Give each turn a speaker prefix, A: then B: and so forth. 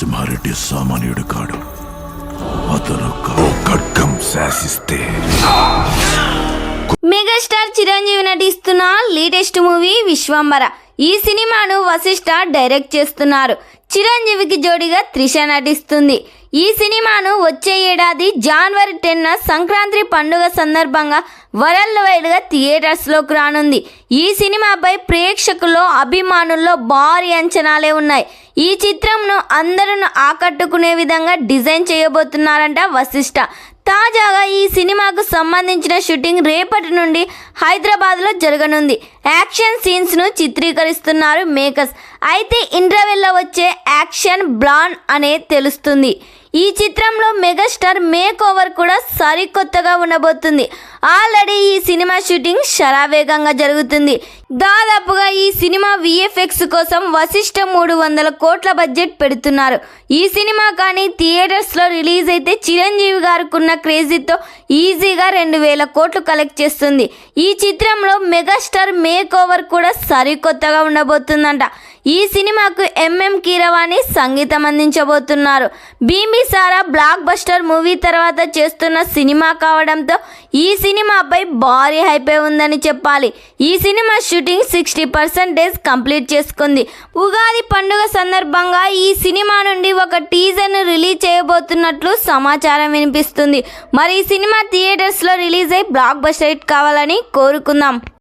A: నరసింహారెడ్డి సామాన్యుడు కాడు. అతను ఖడ్గం శాసిస్తే.
B: మెగాస్టార్ చిరంజీవి నటిస్తున్న లేటెస్ట్ మూవీ విశ్వంబర. ఈ సినిమాను వశిష్ఠ డైరెక్ట్ చేస్తున్నారు. చిరంజీవికి జోడిగా త్రిష నటిస్తుంది. ఈ సినిమాను వచ్చే ఏడాది జనవరి 10న సంక్రాంతి పండుగ సందర్భంగా వరల్డ్ వైడ్గా థియేటర్స్లోకి రానుంది. ఈ సినిమాపై ప్రేక్షకుల్లో అభిమానుల్లో భారీ అంచనాలే ఉన్నాయి. ఈ చిత్రంను అందరూ ఆకట్టుకునే విధంగా డిజైన్ చేయబోతున్నారంట వశిష్ఠ. తాజాగా ఈ సినిమాకు సంబంధించిన షూటింగ్ రేపటి నుండి హైదరాబాద్లో జరగనుంది. యాక్షన్ సీన్స్ను చిత్రీకరిస్తున్నారు మేకర్స్. అయితే ఇంటర్వెల్లో వచ్చే యాక్షన్ బ్లాన్ అనే తెలుస్తుంది. ఈ చిత్రంలో మెగాస్టార్ మేక్ ఓవర్ కూడా సరికొత్తగా ఉండబోతుంది. ఆల్రెడీ ఈ సినిమా షూటింగ్ శరవేగంగా జరుగుతుంది. దాదాపుగా ఈ సినిమా విఎఫ్ఎక్స్ కోసం వశిష్ఠ 300 కోట్ల బడ్జెట్ పెడుతున్నారు. ఈ సినిమా కానీ థియేటర్స్లో రిలీజ్ అయితే చిరంజీవి గారుకున్న క్రేజీతో ఈజీగా 2000 కోట్లు కలెక్ట్ చేస్తుంది. ఈ చిత్రంలో మెగాస్టార్ మేక్ ఓవర్ కూడా సరికొత్తగా ఉండబోతుందంట. ఈ సినిమాకు ఎంఎం కీరవాణి సంగీతం అందించబోతున్నారు. బింబిసారా బ్లాక్ బస్టర్ మూవీ తర్వాత చేస్తున్న సినిమా కావడంతో ఈ సినిమాపై భారీ హైప్ ఉందని చెప్పాలి. ఈ సినిమా షూటింగ్ 60% కంప్లీట్ చేసుకుంది. ఉగాది పండుగ సందర్భంగా ఈ సినిమా నుండి ఒక టీజర్ను రిలీజ్ చేయబోతున్నట్లు సమాచారం వినిపిస్తుంది. మరి ఈ సినిమా థియేటర్స్లో రిలీజ్ అయి బ్లాక్ బస్టర్ హిట్ కావాలని కోరుకుందాం.